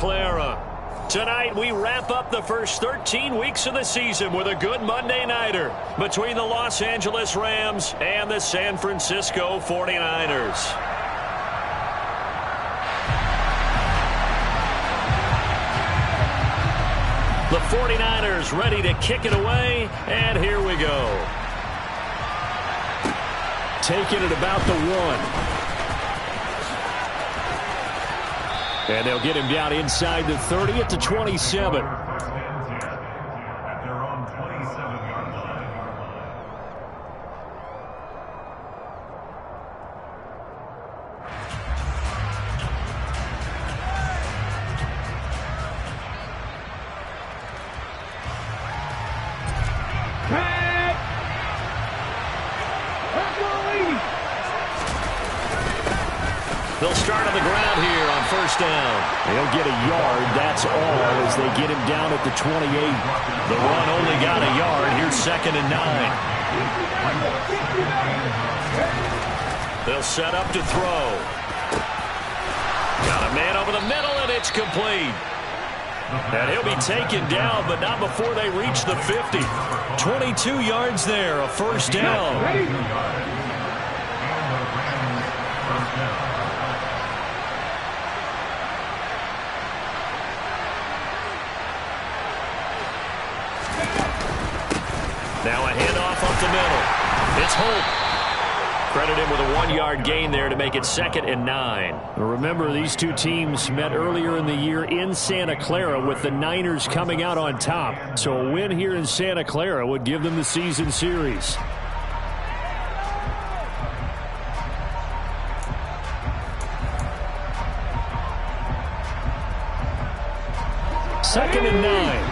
Clara. Tonight, we wrap up the first 13 weeks of the season with a good Monday nighter between the Los Angeles Rams and the San Francisco 49ers. The 49ers ready to kick it away, and here we go. Taking it about the 1. And they'll get him down inside the 30 at the 27. They'll start on the ground here on first down. They'll get a yard, that's all, as they get him down at the 28. The run only got a yard. Here's 2nd and 9. They'll set up to throw. Got a man over the middle, and it's complete. And he'll be taken down, but not before they reach the 50. 22 yards there, a first down. Now a handoff up the middle. It's Holt. Credit him with a 1-yard gain there to make it 2nd and 9. Remember, these two teams met earlier in the year in Santa Clara with the Niners coming out on top. So a win here in Santa Clara would give them the season series. Second and 9.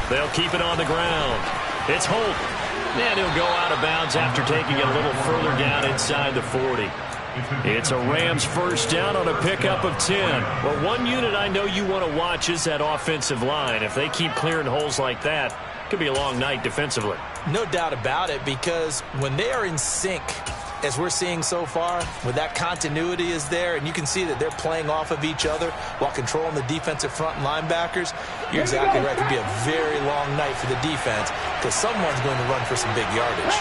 They'll keep it on the ground. It's Holt. And he'll go out of bounds after taking it a little further down inside the 40. It's a Rams first down on a pickup of 10. Well, one unit I know you want to watch is that offensive line. If they keep clearing holes like that, it could be a long night defensively. No doubt about it, because when they are in sync, as we're seeing so far, when that continuity is there, and you can see that they're playing off of each other while controlling the defensive front and linebackers, you're exactly right. It could be a very long night for the defense because someone's going to run for some big yardage.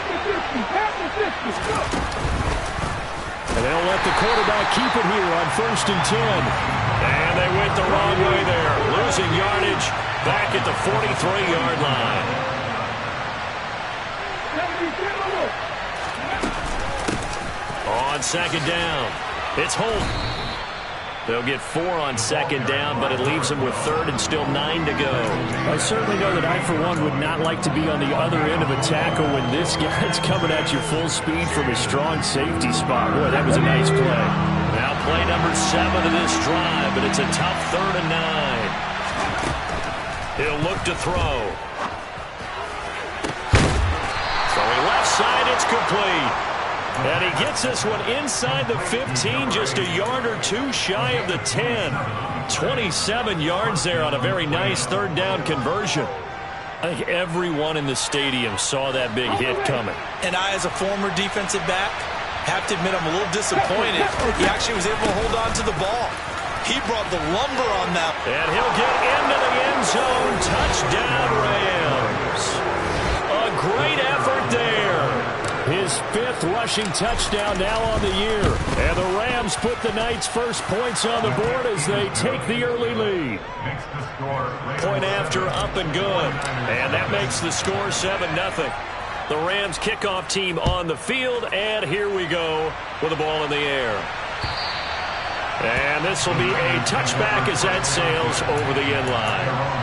And they'll let the quarterback keep it here on 1st and 10. And they went the wrong way there, losing yardage back at the 43-yard line. On 2nd down, it's Holt. They'll get 4 on 2nd down, but it leaves them with 3rd and still 9 to go. I certainly know that I, for one, would not like to be on the other end of a tackle when this guy's coming at you full speed from a strong safety spot. Boy, that was a nice play. Now play number 7 of this drive, but it's a tough 3rd and 9. He'll look to throw. Throwing left side, it's complete. And he gets this one inside the 15, just a yard or 2 shy of the 10. 27 yards there on a very nice 3rd down conversion. I think everyone in the stadium saw that big hit coming. And I, as a former defensive back, have to admit I'm a little disappointed. He actually was able to hold on to the ball. He brought the lumber on that. And he'll get into the end zone. Touchdown, Rams. A great effort there. His 5th rushing touchdown now on the year. And the Rams put the night's first points on the board as they take the early lead. Point after, up and good. And that makes the score 7-0. The Rams kickoff team on the field, and here we go with the ball in the air. And this will be a touchback as that sails over the end line.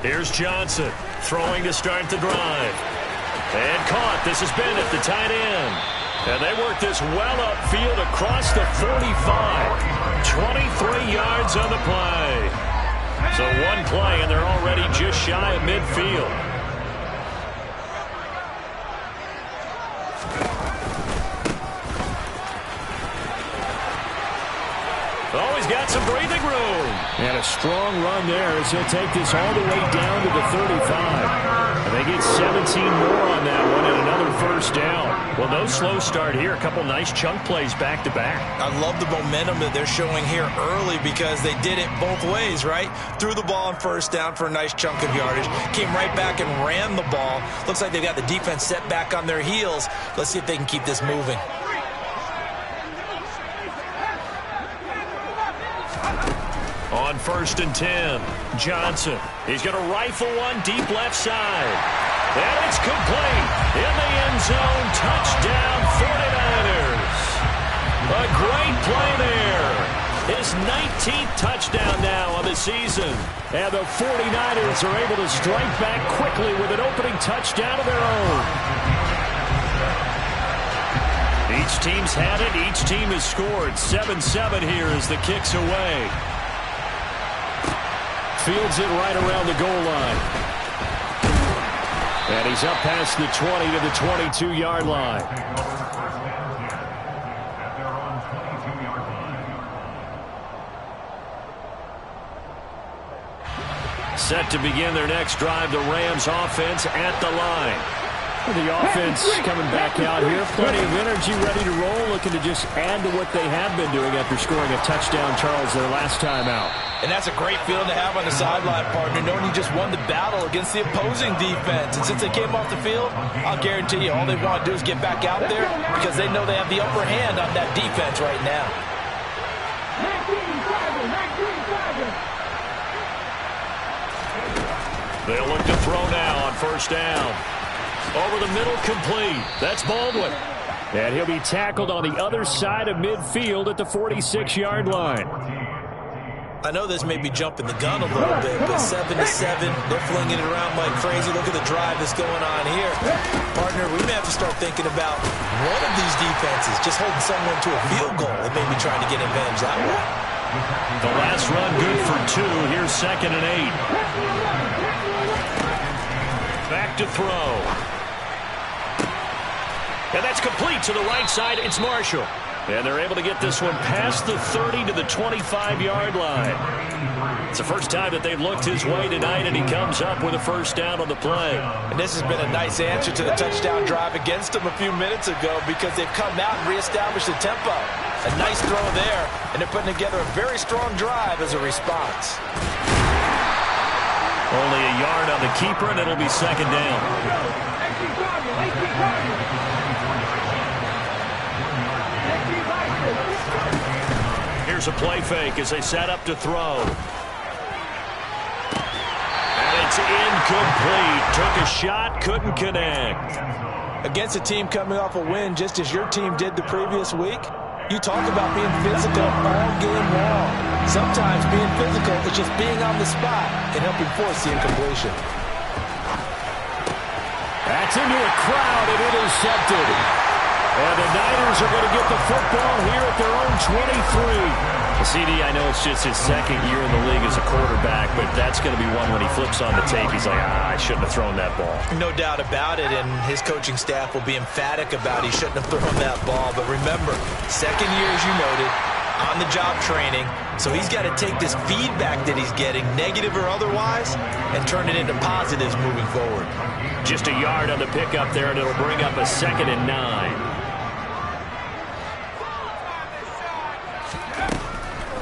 Here's Johnson throwing to start the drive. And caught. This has been at the tight end. And they work this well upfield across the 45. 23 yards on the play. So one play, and they're already just shy of midfield. Oh, he's got some breathing room. And a strong run there as he'll take this all the way down to the 35. And they get 17 more on that one and another first down. Well, no slow start here. A couple nice chunk plays back-to-back. I love the momentum that they're showing here early because they did it both ways, right? Threw the ball on first down for a nice chunk of yardage. Came right back and ran the ball. Looks like they've got the defense set back on their heels. Let's see if they can keep this moving. On 1st and 10, Johnson. He's going to rifle one deep left side. And it's complete. In the end zone, touchdown 49ers. A great play there. His 19th touchdown now on the season. And the 49ers are able to strike back quickly with an opening touchdown of their own. Each team's had it. Each team has scored. 7-7 here as the kick's away. Fields it right around the goal line. And he's up past the 20 to the 22-yard line. Set to begin their next drive, the Rams offense at the line. The offense coming back out here. Plenty of energy, ready to roll, looking to just add to what they have been doing after scoring a touchdown, Charles, their last time out. And that's a great feeling to have on the sideline, partner, knowing you just won the battle against the opposing defense. And since they came off the field, I'll guarantee you all they want to do is get back out there because they know they have the upper hand on that defense right now. They'll look to throw now on first down. Over the middle, complete. That's Baldwin. And he'll be tackled on the other side of midfield at the 46-yard line. I know this may be jumping the gun a little bit, but 7-7, they're flinging it around like crazy. Look at the drive that's going on here. Partner, we may have to start thinking about one of these defenses just holding someone to a field goal and maybe trying to get advantage that way. The last run good for 2. Here's 2nd and 8. Back to throw. And that's complete to the right side. It's Marshall. And they're able to get this one past the 30 to the 25-yard line. It's the first time that they've looked his way tonight, and he comes up with a first down on the play. And this has been a nice answer to the touchdown drive against them a few minutes ago because they've come out and reestablished the tempo. A nice throw there, and they're putting together a very strong drive as a response. Only a yard on the keeper, and it'll be 2nd down. Here's a play fake as they set up to throw. And it's incomplete. Took a shot, couldn't connect. Against a team coming off a win just as your team did the previous week, you talk about being physical all game long. Sometimes being physical is just being on the spot and helping force the incompletion. That's into a crowd and intercepted. And the Niners are going to get the football here at their own 23. CD, I know it's just his 2nd year in the league as a quarterback, but that's going to be one when he flips on the tape. He's like, I shouldn't have thrown that ball. No doubt about it, and his coaching staff will be emphatic about he shouldn't have thrown that ball. But remember, 2nd year, as you noted, on-the-job training, so he's got to take this feedback that he's getting, negative or otherwise, and turn it into positives moving forward. Just a yard on the pickup there, and it'll bring up a 2nd and 9.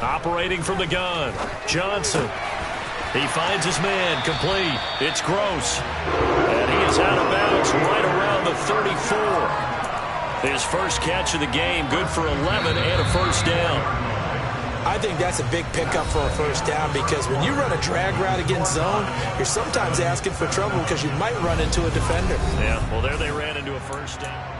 Operating from the gun, Johnson. He finds his man, complete. It's Gross. And he is out of bounds right around the 34. His first catch of the game, good for 11 and a first down. I think that's a big pickup for a first down because when you run a drag route against zone, you're sometimes asking for trouble because you might run into a defender. Yeah, well, there they ran into a first down.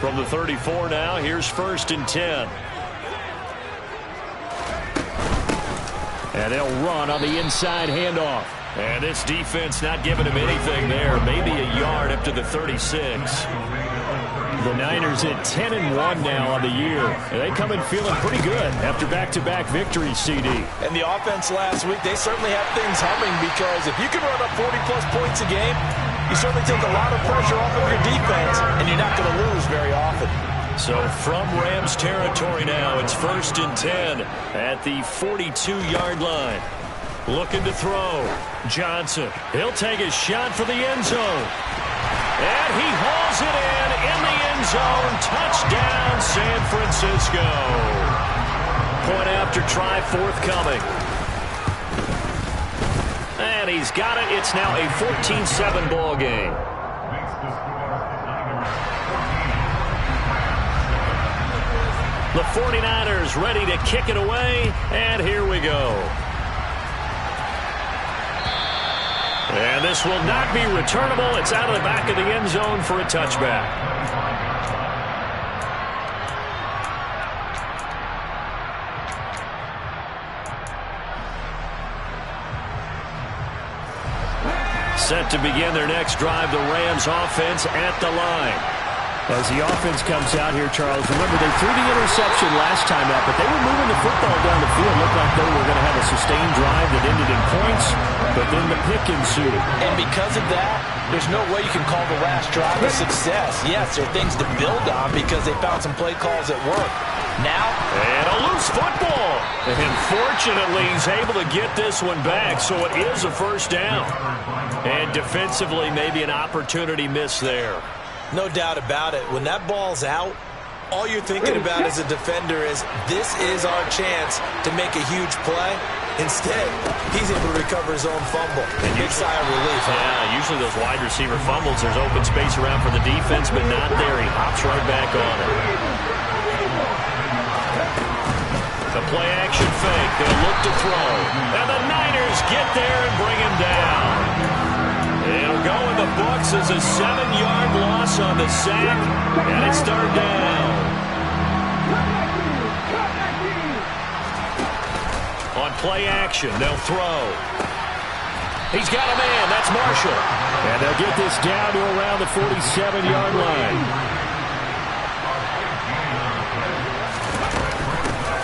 From the 34 now, here's 1st and 10. And they'll run on the inside handoff. And this defense not giving him anything there. Maybe a yard up to the 36. The Niners at 10-1 now on the year. And they come in feeling pretty good after back-to-back victories, CD. And the offense last week, they certainly have things humming, because if you can run up 40-plus points a game, you certainly take a lot of pressure off of your defense, and you're not going to lose very often. So from Rams territory now, it's 1st and 10 at the 42-yard line. Looking to throw. Johnson. He'll take a shot for the end zone. And he hauls it in the end zone. Touchdown, San Francisco. Point after try forthcoming. And he's got it. It's now a 14-7 ball game. The 49ers ready to kick it away. And here we go. And this will not be returnable. It's out of the back of the end zone for a touchback. Set to begin their next drive, the Rams offense at the line. As the offense comes out here, Charles, remember they threw the interception last time out, but they were moving the football down the field. Looked like they were going to have a sustained drive that ended in points, but then the pick ensued. And because of that, there's no way you can call the last drive a success. Yes, there are things to build on because they found some play calls that work. Now, and a loose football. And fortunately, he's able to get this one back, so it is a first down. And defensively, maybe an opportunity miss there. No doubt about it. When that ball's out, all you're thinking about as a defender is, this is our chance to make a huge play. Instead, he's able to recover his own fumble. Big sigh of relief. Yeah, usually those wide receiver fumbles, there's open space around for the defense, but not there. He hops right back on it. The play action fake. They'll look to throw. And the Niners get there and bring him down. It'll go in the books as a 7-yard loss on the sack, and it's 3rd down. On play action, they'll throw. He's got a man. That's Marshall. And they'll get this down to around the 47-yard line.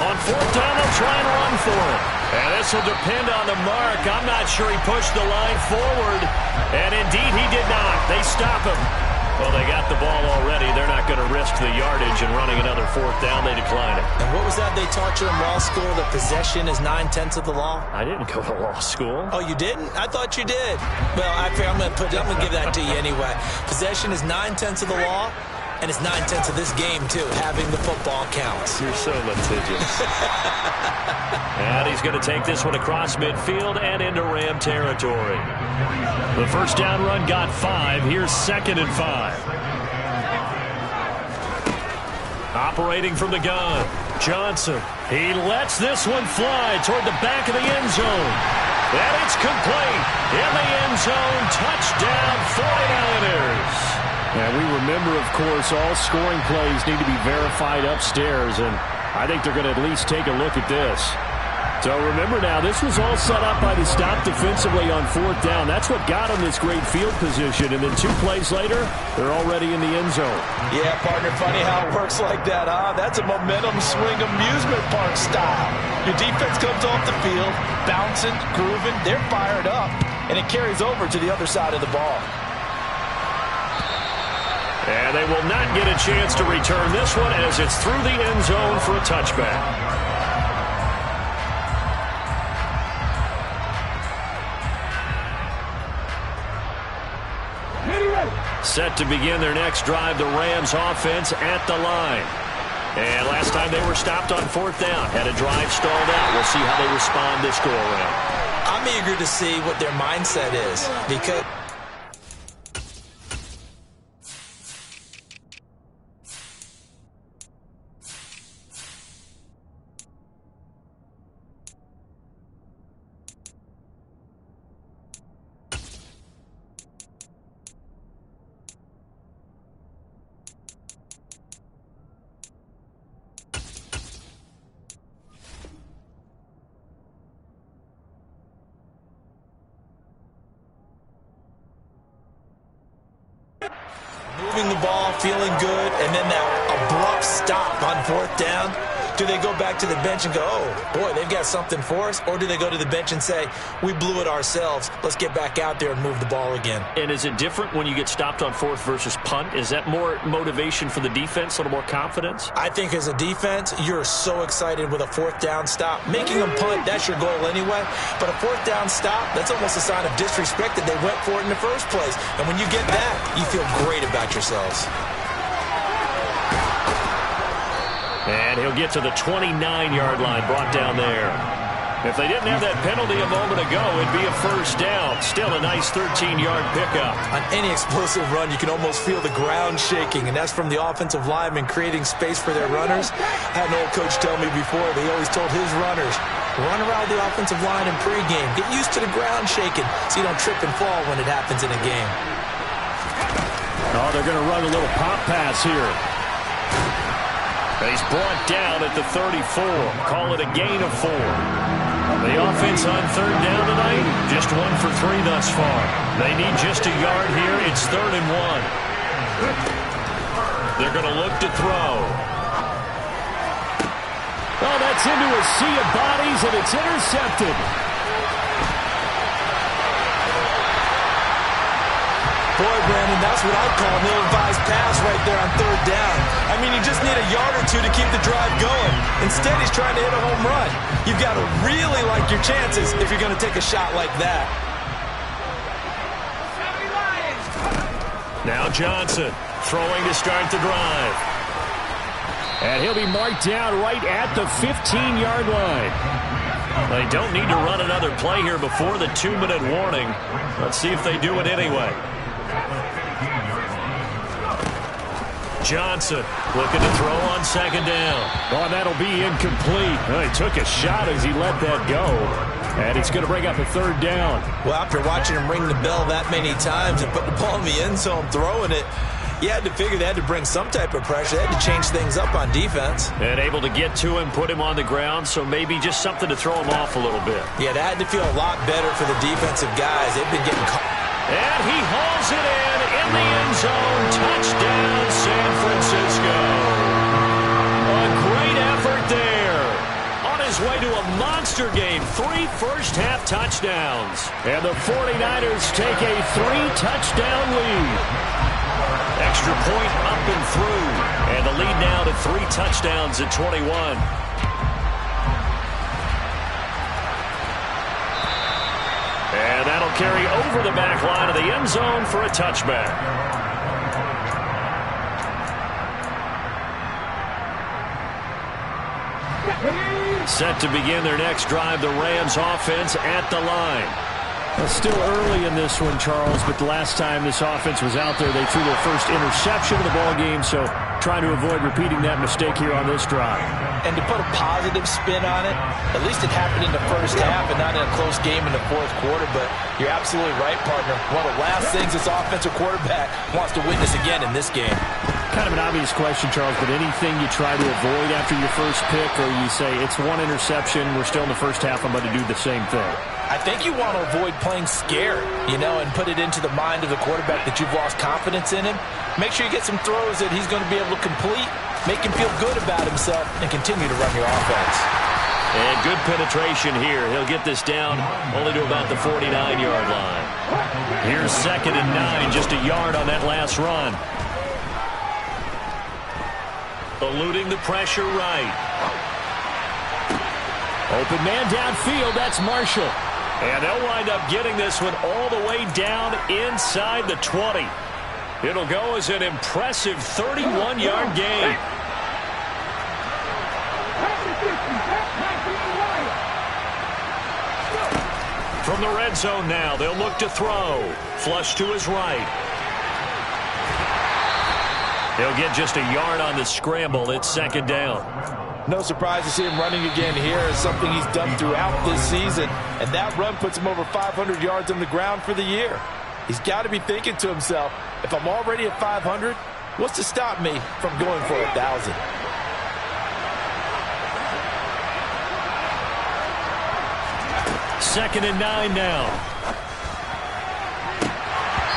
On 4th down, they'll try and run for it. And this will depend on the mark. I'm not sure he pushed the line forward. And indeed, he did not. They stop him. Well, they got the ball already. They're not going to risk the yardage and running another 4th down. They decline it. And what was that they taught you in law school? That possession is 9/10 of the law? I didn't go to law school. Oh, you didn't? I thought you did. Well, I'm going to give that to you anyway. Possession is 9/10 of the law. And it's 9/10 of this game, too. Having the football counts. You're so litigious. And he's going to take this one across midfield and into Ram territory. The first down run got 5. Here's 2nd and 5. Operating from the gun. Johnson. He lets this one fly toward the back of the end zone. And it's complete. In the end zone. Touchdown 49ers. And we remember, of course, all scoring plays need to be verified upstairs, and I think they're going to at least take a look at this. So remember now, this was all set up by the stop defensively on 4th down. That's what got them this great field position, and then 2 plays later, they're already in the end zone. Yeah, partner, funny how it works like that, huh? That's a momentum swing amusement park style. Your defense comes off the field, bouncing, grooving, they're fired up, and it carries over to the other side of the ball. And they will not get a chance to return this one as it's through the end zone for a touchback. Set to begin their next drive, the Rams offense at the line. And last time they were stopped on 4th down, had a drive stalled out. We'll see how they respond this go-around. I'm eager to see what their mindset is, because ball, feeling good, and then that abrupt stop on 4th down? Do they go back to the bench and go, oh, boy, they've got something for us? Or do they go to the bench and say, we blew it ourselves. Let's get back out there and move the ball again? And is it different when you get stopped on 4th versus punt? Is that more motivation for the defense, a little more confidence? I think as a defense, you're so excited with a 4th down stop. Making them punt, that's your goal anyway. But a 4th down stop, that's almost a sign of disrespect that they went for it in the first place. And when you get that, you feel great about yourselves. And he'll get to the 29-yard line, brought down there. If they didn't have that penalty a moment ago, it'd be a first down. Still a nice 13-yard pickup. On any explosive run, you can almost feel the ground shaking, and that's from the offensive linemen creating space for their runners. I had an old coach tell me before, they always told his runners, run around the offensive line in pregame. Get used to the ground shaking so you don't trip and fall when it happens in a game. Oh, they're going to run a little pop pass here. He's brought down at the 34. Call it a gain of 4. The offense on 3rd down tonight, just 1 for 3 thus far. They need just a yard here. It's 3rd and 1. They're going to look to throw. Oh, that's into a sea of bodies, and it's intercepted. Boy, Brandon, that's what I'd call an ill-advised pass right there on 3rd down. I mean, you just need a yard or 2 to keep the drive going. Instead, he's trying to hit a home run. You've got to really like your chances if you're going to take a shot like that. Now Johnson throwing to start the drive. And he'll be marked down right at the 15-yard line. They don't need to run another play here before the 2-minute warning. Let's see if they do it anyway. Johnson looking to throw on 2nd down. Oh, that'll be incomplete. Well, he took a shot as he let that go. And it's going to bring up a 3rd down. Well, after watching him ring the bell that many times and put the ball in the end zone, throwing it, you had to figure they had to bring some type of pressure. They had to change things up on defense. And able to get to him, put him on the ground, so maybe just something to throw him off a little bit. Yeah, that had to feel a lot better for the defensive guys. They've been getting caught. And he hauls it in the end zone. Touchdown, San Francisco. A great effort there. On his way to a monster game, 3 first-half touchdowns. And the 49ers take a 3-touchdown lead. Extra point up and through. And the lead now to 3 touchdowns at 21. And that'll carry over the back line of the end zone for a touchback. Set to begin their next drive, the Rams offense at the line. Well, still early in this one, Charles, but the last time this offense was out there, they threw their first interception of the ball game, so trying to avoid repeating that mistake here on this drive. And to put a positive spin on it, at least it happened in the first half and not in a close game in the 4th quarter, but you're absolutely right, partner. One of the last things this offensive quarterback wants to witness again in this game. Kind of an obvious question, Charles, but anything you try to avoid after your first pick, or you say it's 1 interception, we're still in the first half, I'm going to do the same thing? I think you want to avoid playing scared, and put it into the mind of the quarterback that you've lost confidence in him. Make sure you get some throws that he's going to be able to complete, make him feel good about himself, and continue to run your offense. And good penetration here. He'll get this down only to about the 49-yard line. Here's 2nd and 9, just a yard on that last run. Eluding the pressure right. Open man downfield, that's Marshall. And they'll wind up getting this one all the way down inside the 20. It'll go as an impressive 31-yard gain. From the red zone now, they'll look to throw. Flush to his right. He'll get just a yard on the scramble. It's 2nd down. No surprise to see him running again here. It's something he's done throughout this season. And that run puts him over 500 yards on the ground for the year. He's got to be thinking to himself, if I'm already at 500, what's to stop me from going for 1,000? Second and 9 now.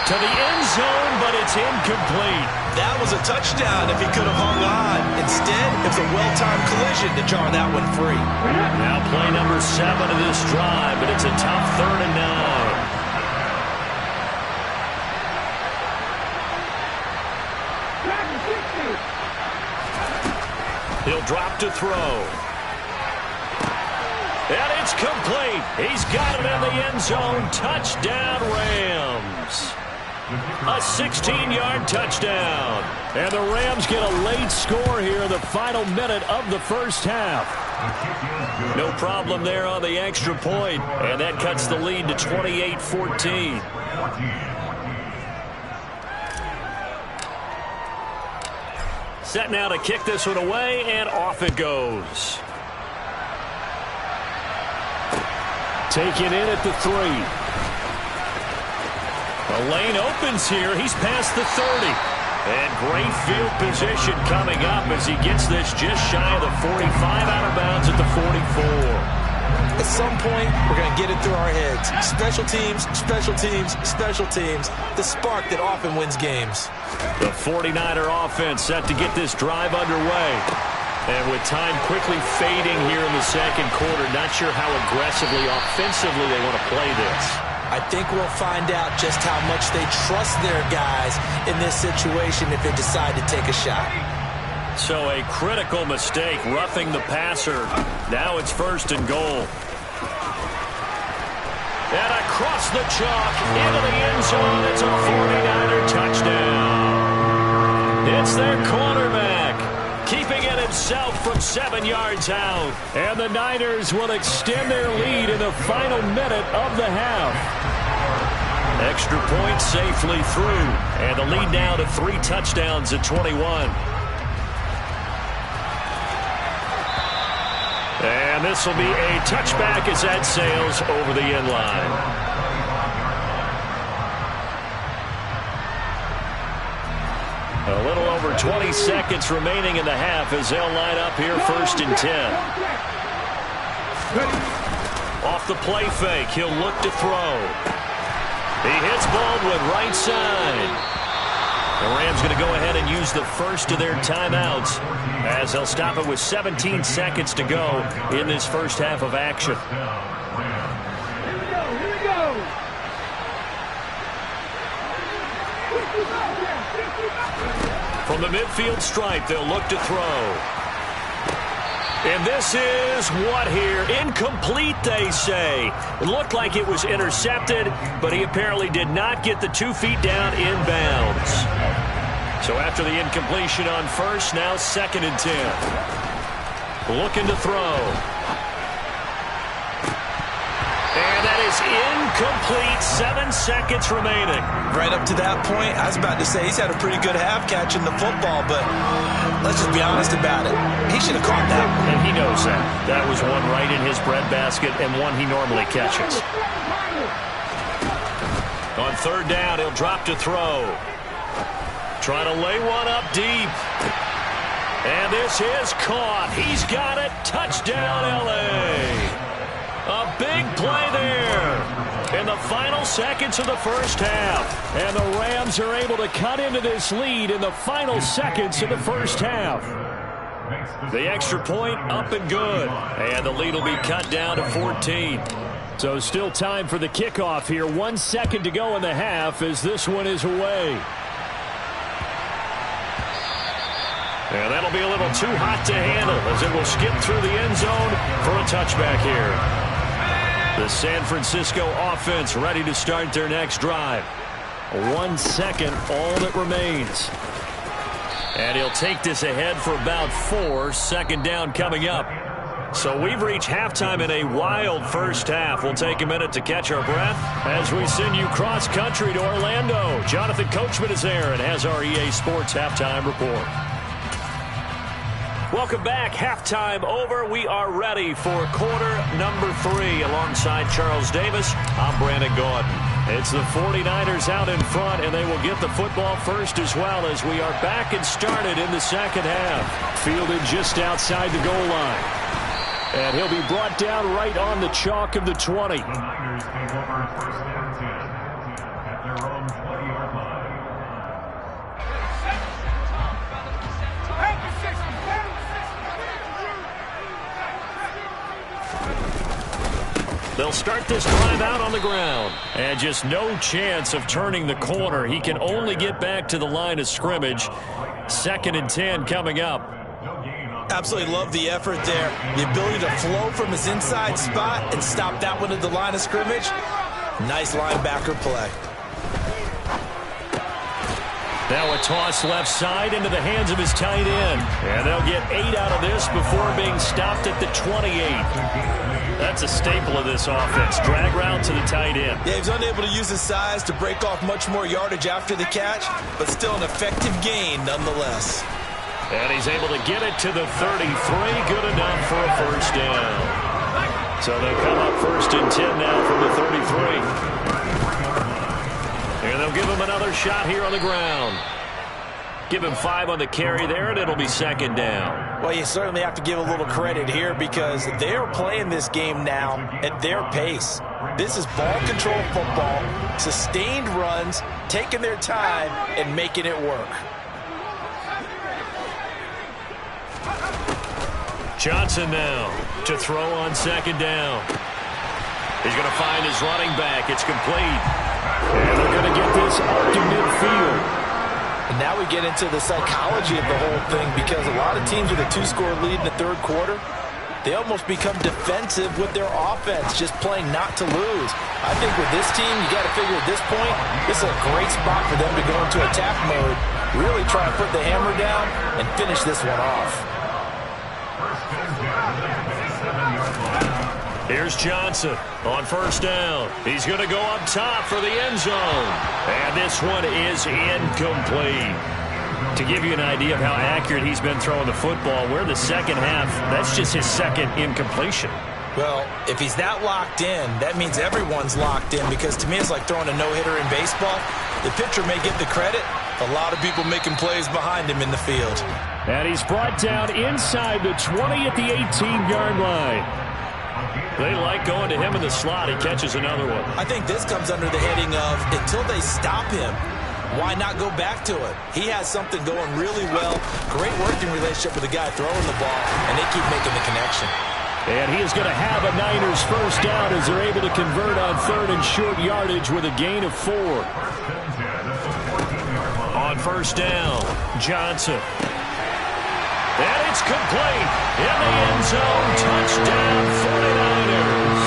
To the end zone, but it's incomplete. That was a touchdown if he could have hung on. Instead, it was a well-timed collision to jar that one free. Now play number 7 of this drive, but it's a tough 3rd and 9. He'll drop to throw. And it's complete. He's got it in the end zone. Touchdown, Rams. A 16-yard touchdown. And the Rams get a late score here in the final minute of the first half. No problem there on the extra point. And that cuts the lead to 28-14. Set now to kick this one away, and off it goes. Taken in at the 3. The lane opens here. He's past the 30. And great field position coming up as he gets this just shy of the 45, out of bounds at the 44. At some point, we're going to get it through our heads. Special teams, special teams, special teams. The spark that often wins games. The 49er offense set to get this drive underway. And with time quickly fading here in the second quarter, not sure how aggressively, offensively they want to play this. I think we'll find out just how much they trust their guys in this situation if they decide to take a shot. So a critical mistake, roughing the passer. Now it's 1st and goal. And across the chalk, into the end zone, it's a 49er touchdown. It's their quarterback, keeping it himself from 7 yards out. And the Niners will extend their lead in the final minute of the half. Extra point safely through. And the lead now to 3 touchdowns at 21. And this will be a touchback as that sails over the end line. A little over 20 seconds remaining in the half as they'll line up here 1st and 10. Off the play fake, he'll look to throw. He hits Baldwin right side. The Rams going to go ahead and use the first of their timeouts as they'll stop it with 17 seconds to go in this first half of action. Here we go. From the midfield stripe, they'll look to throw. And this is what here? Incomplete, they say. It looked like it was intercepted, but he apparently did not get the 2 feet down inbounds. So after the incompletion on first, now 2nd and 10. Looking to throw. And that is incomplete. 7 seconds remaining. Right up to that point, I was about to say he's had a pretty good half catching the football, but let's just be honest about it. He should have caught that one. And he knows that. That was one right in his breadbasket and one he normally catches. On 3rd down, he'll drop to throw. Trying to lay one up deep. And this is caught. He's got it. Touchdown, L.A. A big play there in the final seconds of the first half. And the Rams are able to cut into this lead in the final seconds of the first half. The extra point up and good. And the lead will be cut down to 14. So still time for the kickoff here. 1 second to go in the half as this one is away. And that'll be a little too hot to handle as it will skip through the end zone for a touchback here. The San Francisco offense ready to start their next drive. 1 second, all that remains. And he'll take this ahead for about 4. 2nd down coming up. So we've reached halftime in a wild first half. We'll take a minute to catch our breath as we send you cross-country to Orlando. Jonathan Coachman is there and has our EA Sports halftime report. Welcome back. Halftime over. We are ready for quarter number 3 alongside Charles Davis. I'm Brandon Gordon. It's the 49ers out in front, and they will get the football first as well as we are back and started in the second half. Fielded just outside the goal line. And he'll be brought down right on the chalk of the 20. The Niners take over 1st and 10 at their own 20-yard line. They'll start this drive out on the ground. And just no chance of turning the corner. He can only get back to the line of scrimmage. 2nd and 10 coming up. Absolutely love the effort there. The ability to flow from his inside spot and stop that one at the line of scrimmage. Nice linebacker play. Now a toss left side into the hands of his tight end. And they'll get 8 out of this before being stopped at the 28. That's a staple of this offense. Drag route to the tight end. Yeah, he's unable to use his size to break off much more yardage after the catch, but still an effective gain nonetheless. And he's able to get it to the 33. Good enough for a first down. So they'll come up 1st and 10 now from the 33. And they'll give him another shot here on the ground. Give him 5 on the carry there, and it'll be 2nd down. Well, you certainly have to give a little credit here because they're playing this game now at their pace. This is ball control football, sustained runs, taking their time, and making it work. Johnson now to throw on 2nd down. He's going to find his running back. It's complete. And they're going to get this up to midfield. And now we get into the psychology of the whole thing because a lot of teams with a 2-score lead in the 3rd quarter, they almost become defensive with their offense, just playing not to lose. I think with this team, you got to figure at this point, this is a great spot for them to go into attack mode, really try to put the hammer down and finish this one off. Here's Johnson on 1st down. He's going to go up top for the end zone. And this one is incomplete. To give you an idea of how accurate he's been throwing the football, we're the 2nd half. That's just his 2nd incompletion. Well, if he's that locked in, that means everyone's locked in because to me it's like throwing a no-hitter in baseball. The pitcher may get the credit. A lot of people making plays behind him in the field. And he's brought down inside the 20 at the 18-yard line. They like going to him in the slot. He catches another one. I think this comes under the heading of until they stop him, why not go back to it? He has something going really well. Great working relationship with the guy throwing the ball, and they keep making the connection. And he is going to have a Niners first down as they're able to convert on 3rd and short yardage with a gain of 4. On 1st down, Johnson. And it's complete in the end zone. Touchdown 49ers.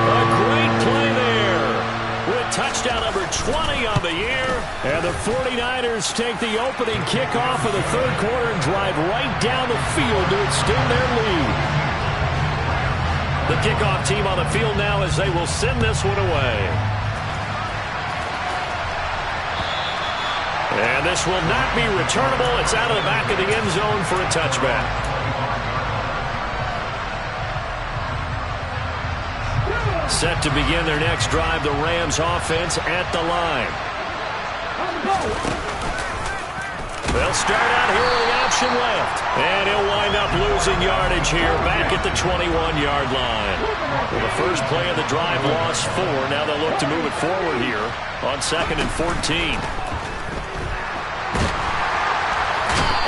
A great play there with touchdown number 20 on the year. And the 49ers take the opening kickoff of the 3rd quarter and drive right down the field to extend their lead. The kickoff team on the field now as they will send this one away. And this will not be returnable. It's out of the back of the end zone for a touchback. Set to begin their next drive, the Rams offense at the line. They'll start out here with the option left. And he'll wind up losing yardage here back at the 21-yard line. Well, the first play of the drive lost 4. Now they'll look to move it forward here on 2nd and 14.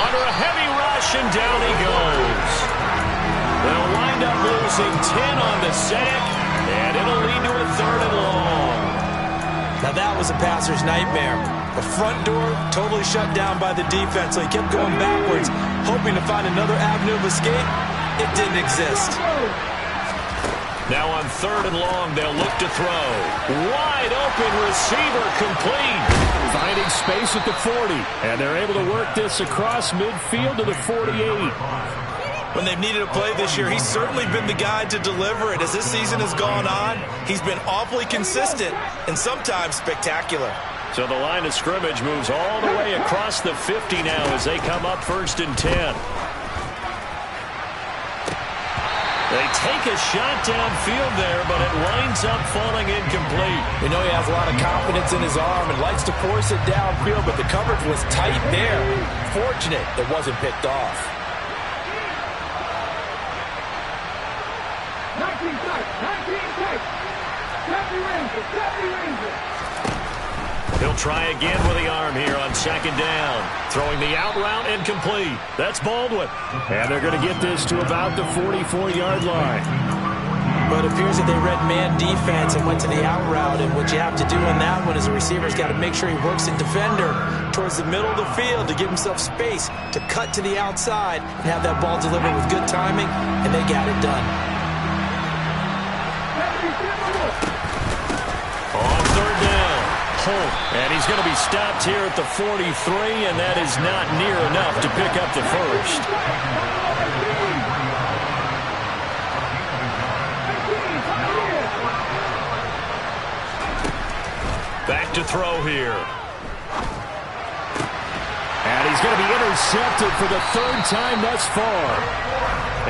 Under a heavy rush, and down he goes. They'll wind up losing 10 on the sack, and it'll lead to a 3rd and long. Now that was a passer's nightmare. The front door totally shut down by the defense, so he kept going backwards, hoping to find another avenue of escape. It didn't exist. Now on 3rd and long, they'll look to throw. Wide open receiver complete. Finding space at the 40. And they're able to work this across midfield to the 48. When they've needed a play this year, he's certainly been the guy to deliver it. As this season has gone on, he's been awfully consistent and sometimes spectacular. So the line of scrimmage moves all the way across the 50 now as they come up 1st and 10. They take a shot downfield there, but it winds up falling incomplete. We know he has a lot of confidence in his arm and likes to force it downfield, but the coverage was tight there. Fortunate it wasn't picked off. 19 tight. He'll try again with the arm here on 2nd down. Throwing the out route incomplete. That's Baldwin. And they're going to get this to about the 44-yard line. But it appears that they read man defense and went to the out route. And what you have to do in that one is the receiver's got to make sure he works the defender towards the middle of the field to give himself space to cut to the outside and have that ball delivered with good timing, and they got it done. On third down, Holt. And he's going to be stopped here at the 43, and that is not near enough to pick up the first. Back to throw here. And he's going to be intercepted for the third time thus far.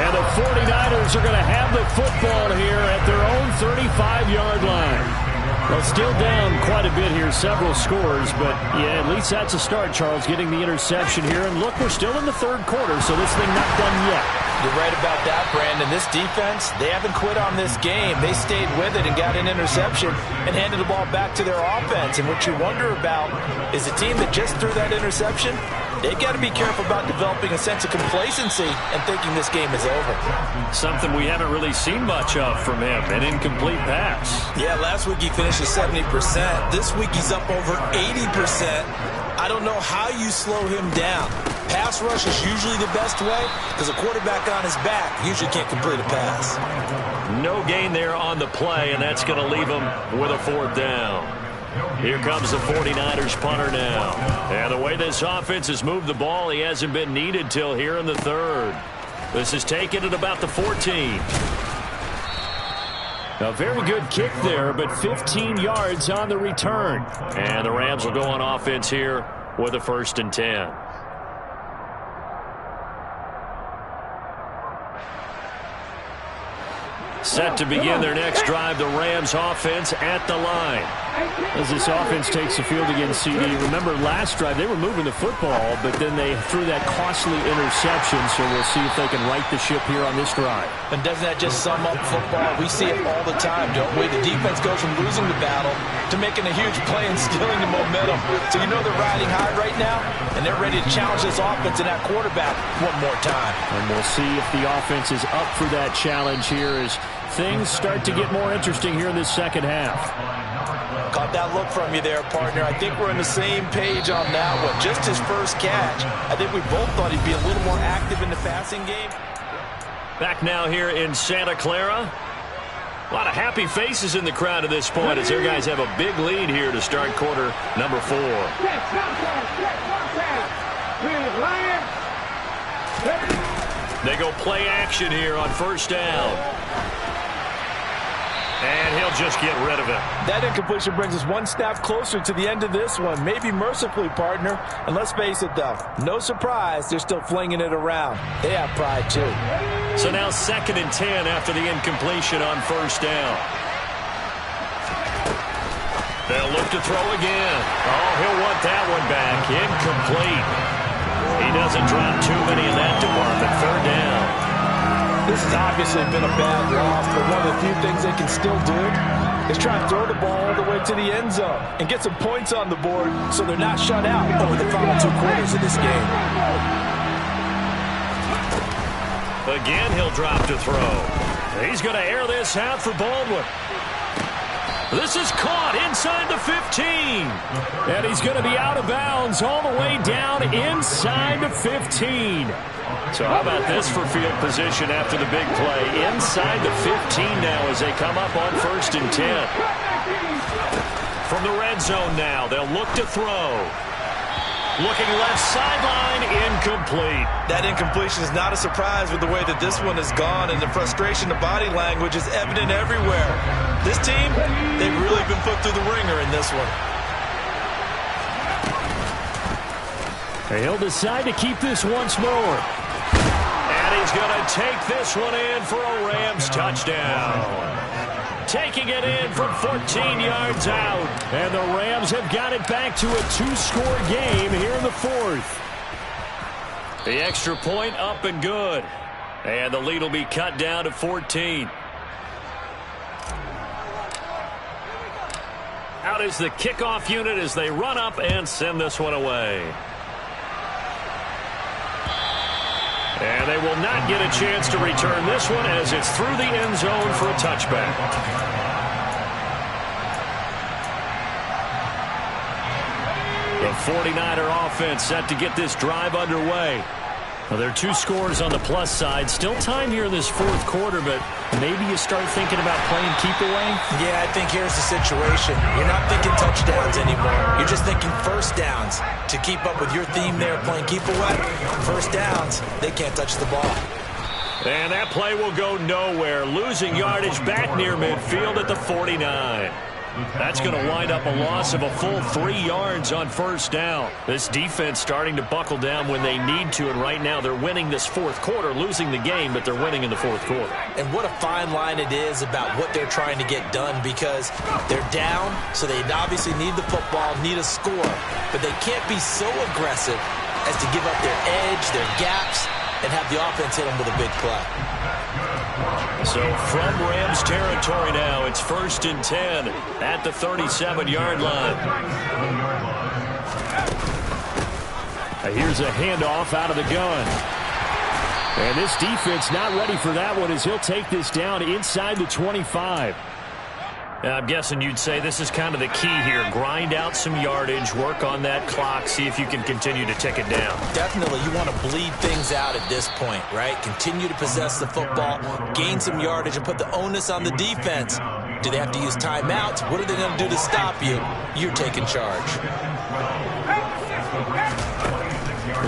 And the 49ers are going to have the football here at their own 35-yard line. Well, still down quite a bit here, several scores, but yeah, at least that's a start, Charles, getting the interception here. And look, we're still in the third quarter, so this thing not done yet. You're right about that, Brandon. This defense, they haven't quit on this game. They stayed with it and got an interception and handed the ball back to their offense. And what you wonder about is a team that just threw that interception, they've got to be careful about developing a sense of complacency and thinking this game is over. Something we haven't really seen much of from him, an incomplete pass. Yeah, last week he finished at 70%. This week he's up over 80%. I don't know how you slow him down. Pass rush is usually the best way because a quarterback on his back usually can't complete a pass. No gain there on the play, and that's going to leave him with a fourth down. Here comes the 49ers punter now. And the way this offense has moved the ball, he hasn't been needed till here in the third. This is taken at about the 14. A very good kick there, but 15 yards on the return. And the Rams will go on offense here with a 1st and 10. Set to begin their next drive, the Rams offense at the line. As this offense takes the field against CD, remember last drive they were moving the football, but then they threw that costly interception, so we'll see if they can right the ship here on this drive. And doesn't that just sum up football? We see it all the time, don't we? The defense goes from losing the battle to making a huge play and stealing the momentum. So you know they're riding high right now, and they're ready to challenge this offense and that quarterback one more time. And we'll see if the offense is up for that challenge here as things start to get more interesting here in this second half. Caught that look from you there, partner. I think we're on the same page on that one. Just his first catch. I think we both thought he'd be a little more active in the passing game. Back now here in Santa Clara. A lot of happy faces in the crowd at this point as their guys have a big lead here to start quarter number 4. They go play action here on first down. And he'll just get rid of it. That incompletion brings us one step closer to the end of this one. Maybe mercifully, partner. And let's face it, though, no surprise, they're still flinging it around. They have pride, too. So now 2nd and 10 after the incompletion on first down. They'll look to throw again. Oh, he'll want that one back. Incomplete. He doesn't drop too many in that department. 3rd down. This has obviously been a bad loss, but one of the few things they can still do is try and throw the ball all the way to the end zone and get some points on the board so they're not shut out over the final 2 quarters of this game. Again, he'll drop to throw. He's going to air this out for Baldwin. This is caught inside the 15. And he's going to be out of bounds all the way down inside the 15. So how about this for field position after the big play? Inside the 15 now as they come up on 1st and 10. From the red zone now, they'll look to throw. Looking left sideline, incomplete. That incompletion is not a surprise with the way that this one has gone, and the frustration, the body language is evident everywhere. This team, they've really been put through the ringer in this one. He'll decide to keep this once more. And he's going to take this one in for a Rams touchdown. Taking it in from 14 yards out. And the Rams have got it back to a 2-score game here in the 4th. The extra point up and good. And the lead will be cut down to 14. Out is the kickoff unit as they run up and send this one away. And they will not get a chance to return this one as it's through the end zone for a touchback. The 49er offense set to get this drive underway. Well, there are two scores on the plus side. Still time here in this fourth quarter, but maybe you start thinking about playing keep away? Yeah, I think here's the situation. You're not thinking touchdowns anymore. You're just thinking first downs. To keep up with your theme there, playing keep away, first downs, they can't touch the ball. And that play will go nowhere. Losing yardage back near midfield at the 49. That's going to wind up a loss of a full 3 yards on first down. This defense starting to buckle down when they need to, and right now they're winning this fourth quarter, losing the game, but they're winning in the fourth quarter. And what a fine line it is about what they're trying to get done, because they're down, so they obviously need the football, need a score, but they can't be so aggressive as to give up their edge, their gaps, and have the offense hit them with a big play. So from Rams territory now, it's 1st and 10 at the 37-yard line. Here's a handoff out of the gun. And this defense not ready for that one as he'll take this down inside the 25. I'm guessing you'd say this is kind of the key here. Grind out some yardage, work on that clock, see if you can continue to tick it down. Definitely, you want to bleed things out at this point, right? Continue to possess the football, gain some yardage, and put the onus on the defense. Do they have to use timeouts? What are they going to do to stop you? You're taking charge.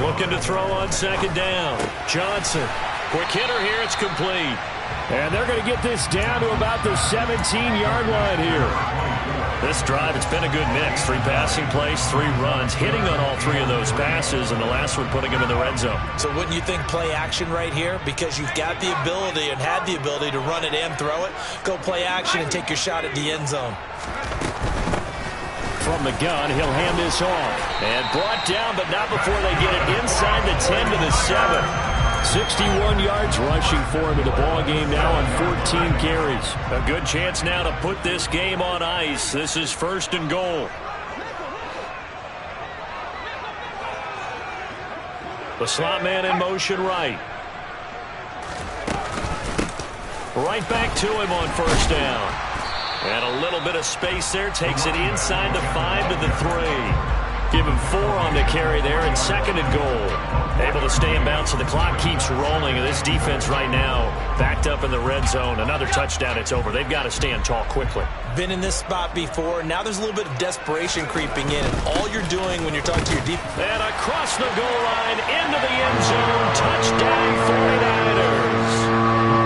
Looking to throw on second down. Johnson. Quick hitter here. It's complete. And they're going to get this down to about the 17-yard line here. This drive, it's been a good mix. 3 passing plays, 3 runs, hitting on all 3 of those passes, and the last one putting them in the red zone. So wouldn't you think play action right here? Because you've got the ability and had the ability to run it and throw it. Go play action and take your shot at the end zone. From the gun, he'll hand this off. And brought down, but not before they get it inside the 10 to the 7. 61 yards rushing for him in the ball game now on 14 carries. A good chance now to put this game on ice. This is 1st and goal. The slot man in motion right. Right back to him on first down. And a little bit of space there. Takes it inside the 5 to the 3. Give him 4 on the carry there, and 2nd and goal. Able to stay in bounds, so the clock keeps rolling. And this defense right now backed up in the red zone. Another touchdown, it's over. They've got to stand tall quickly. Been in this spot before. Now there's a little bit of desperation creeping in. And all you're doing when you're talking to your defense. And across the goal line, into the end zone. Touchdown 49ers.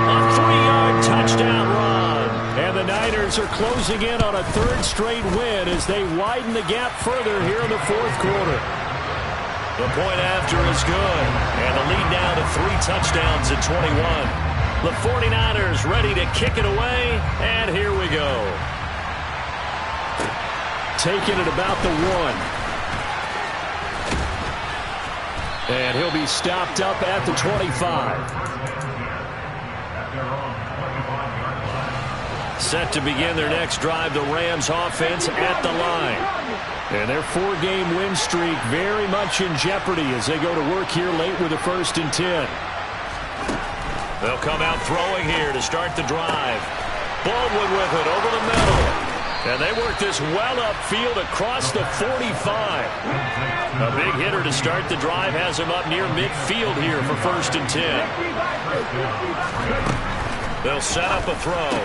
A 3-yard touchdown run. And the Niners are closing in on a 3rd straight win as they widen the gap further here in the fourth quarter. The point after is good. And the lead now to 3 touchdowns at 21. The 49ers ready to kick it away. And here we go. Taking it about the 1. And he'll be stopped up at the 25. Set to begin their next drive, the Rams offense at the line. And their 4-game win streak very much in jeopardy as they go to work here late with a 1st and 10. They'll come out throwing here to start the drive. Baldwin with it over the middle. And they work this well upfield across the 45. A big hitter to start the drive has him up near midfield here for 1st and 10. They'll set up a throw.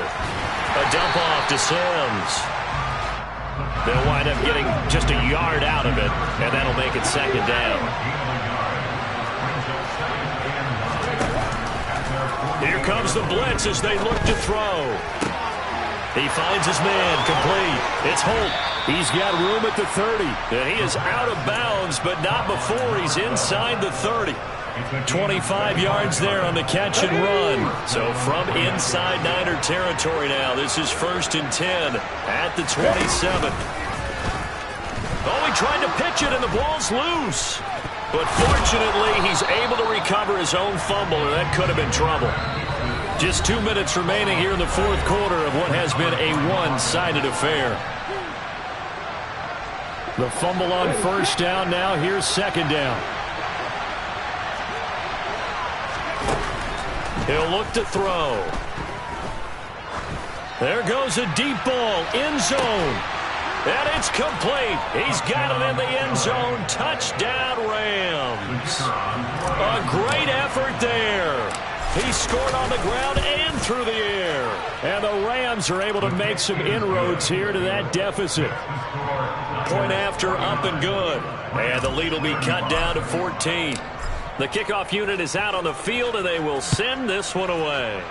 A dump off to Sims. They'll wind up getting just a yard out of it, and that'll make it 2nd down. Here comes the blitz as they look to throw. He finds his man, complete. It's Holt. He's got room at the 30, and he is out of bounds, but not before he's inside the 30. 25 yards there on the catch and run. So from inside Niner territory now, this is 1st and 10 at the 27. Oh, he tried to pitch it, and the ball's loose. But fortunately, he's able to recover his own fumble, and that could have been trouble. Just 2 minutes remaining here in the fourth quarter of what has been a one-sided affair. The fumble on first down now. Here's 2nd down. He'll look to throw. There goes a deep ball, end zone. And it's complete. He's got it in the end zone. Touchdown, Rams. A great effort there. He scored on the ground and through the air. And the Rams are able to make some inroads here to that deficit. Point after, up and good. And the lead will be cut down to 14. The kickoff unit is out on the field, and they will send this one away.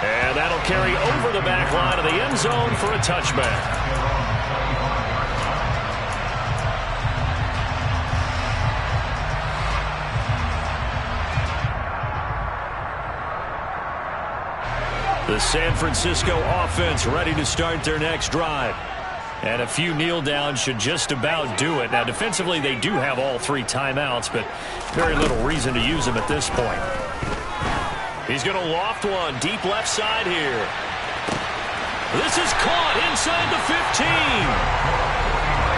And that'll carry over the back line of the end zone for a touchback. The San Francisco offense ready to start their next drive. And a few kneel downs should just about do it. Now, defensively, they do have all 3 timeouts, but very little reason to use them at this point. He's going to loft one deep left side here. This is caught inside the 15.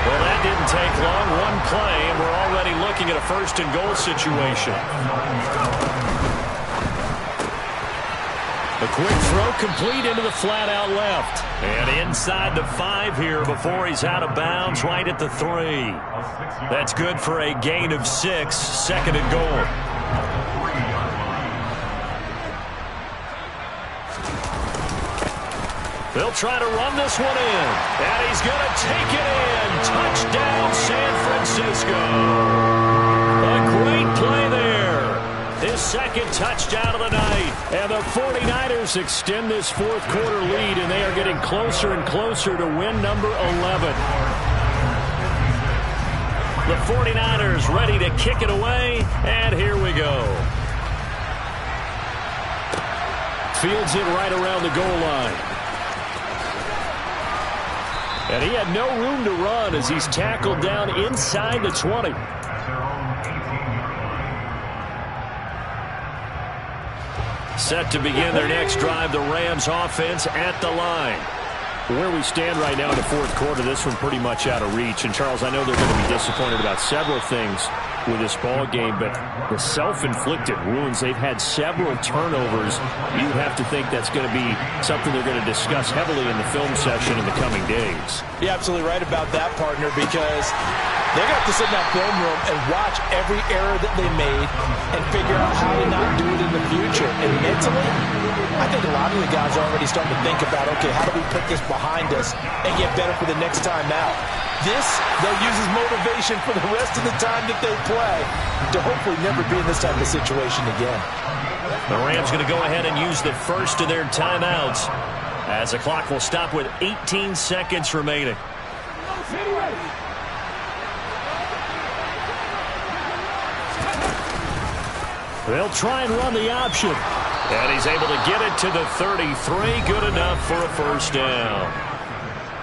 Well, that didn't take long. One play, and we're already looking at a first-and-goal situation. A quick throw complete into the flat-out left. And inside the 5 here before he's out of bounds right at the 3. That's good for a gain of 6, second and goal. They'll try to run this one in. And he's going to take it in. Touchdown, San Francisco. A great play there. His second touchdown of the night. And the 49ers extend this fourth quarter lead, and they are getting closer and closer to win number 11. The 49ers ready to kick it away, and here we go. Fields it right around the goal line. And he had no room to run as he's tackled down inside the 20. Set to begin their next drive, the Rams offense at the line. Where we stand right now in the fourth quarter, this one pretty much out of reach. And, Charles, I know they're going to be disappointed about several things with this ball game, but the self-inflicted wounds, they've had several turnovers. You have to think that's going to be something they're going to discuss heavily in the film session in the coming days. You're absolutely right about that, partner, because they're going to have to sit in that film room and watch every error that they made and figure out how to not do it in the future. And mentally, I think a lot of the guys are already starting to think about, okay, how do we put this behind us and get better for the next time out? This, they'll use as motivation for the rest of the time that they play to hopefully never be in this type of situation again. The Rams going to go ahead and use the first of their timeouts as the clock will stop with 18 seconds remaining. They'll try and run the option. And he's able to get it to the 33. Good enough for a first down.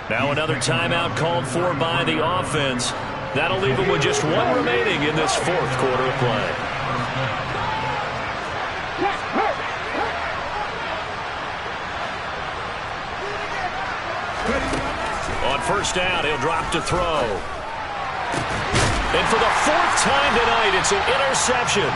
Now another timeout called for by the offense. That'll leave them with just one remaining in this fourth quarter of play. On first down, he'll drop to throw. And for the 4th time tonight, it's an interception.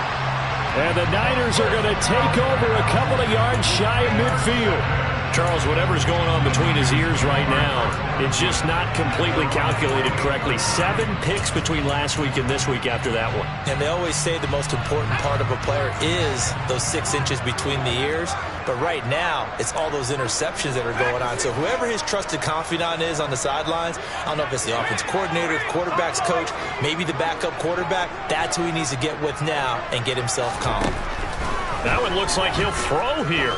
And the Niners are going to take over a couple of yards shy of midfield. Charles, whatever's going on between his ears right now, it's just not completely calculated correctly. 7 picks between last week and this week after that one. And they always say the most important part of a player is those 6 inches between the ears. But right now, it's all those interceptions that are going on. So whoever his trusted confidant is on the sidelines, I don't know if it's the offense coordinator, the quarterback's coach, maybe the backup quarterback, that's who he needs to get with now and get himself calm. That one looks like he'll throw here.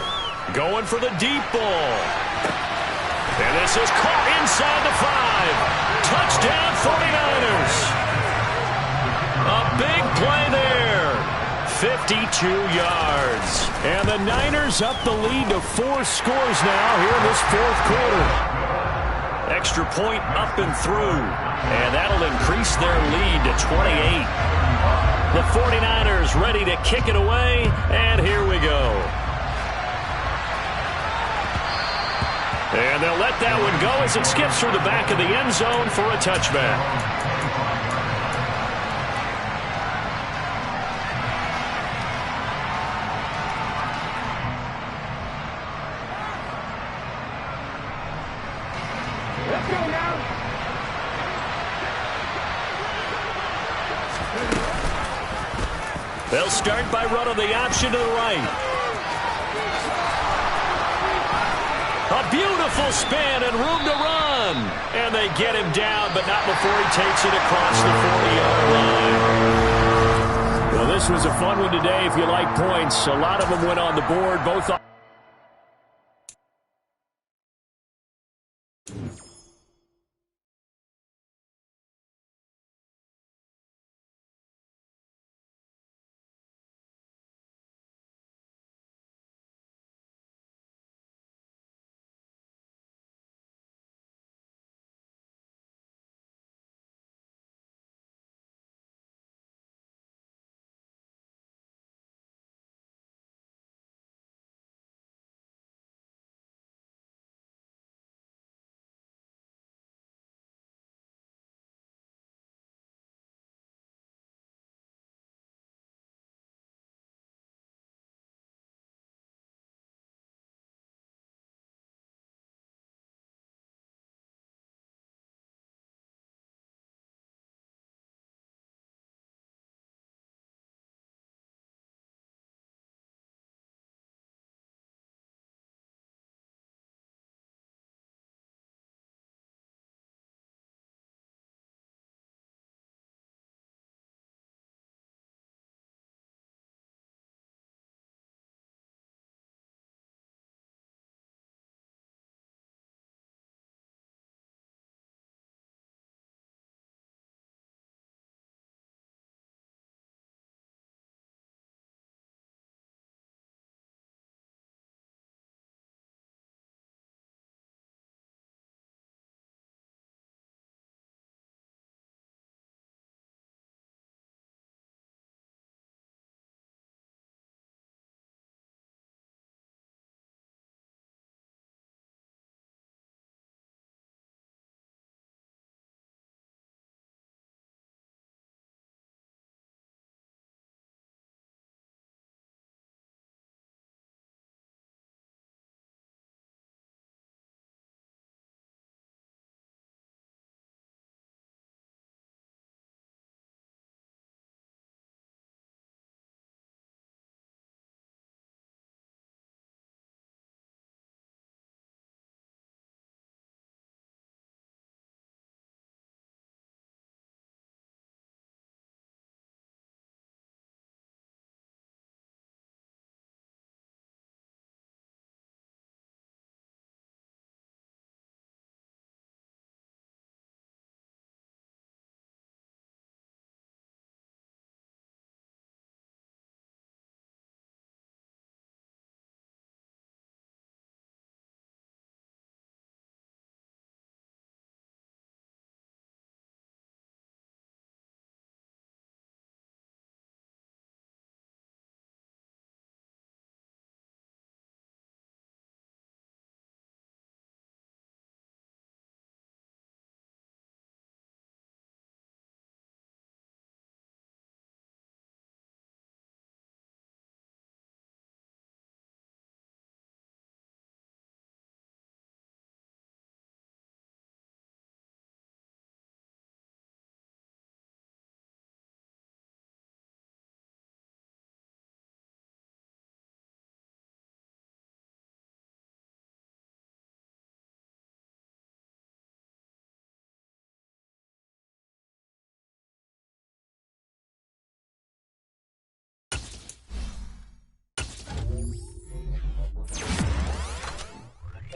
Going for the deep ball. And this is caught inside the 5. Touchdown 49ers. A big play there. 52 yards. And the Niners up the lead to 4 scores now here in this fourth quarter. Extra point up and through. And that'll increase their lead to 28. The 49ers ready to kick it away. And here we go. And they'll let that one go as it skips through the back of the end zone for a touchback. Let's go now. They'll start by running the option to the right. A beautiful spin and room to run. And they get him down, but not before he takes it across the 40-yard line. Well, this was a fun one today if you like points. A lot of them went on the board, both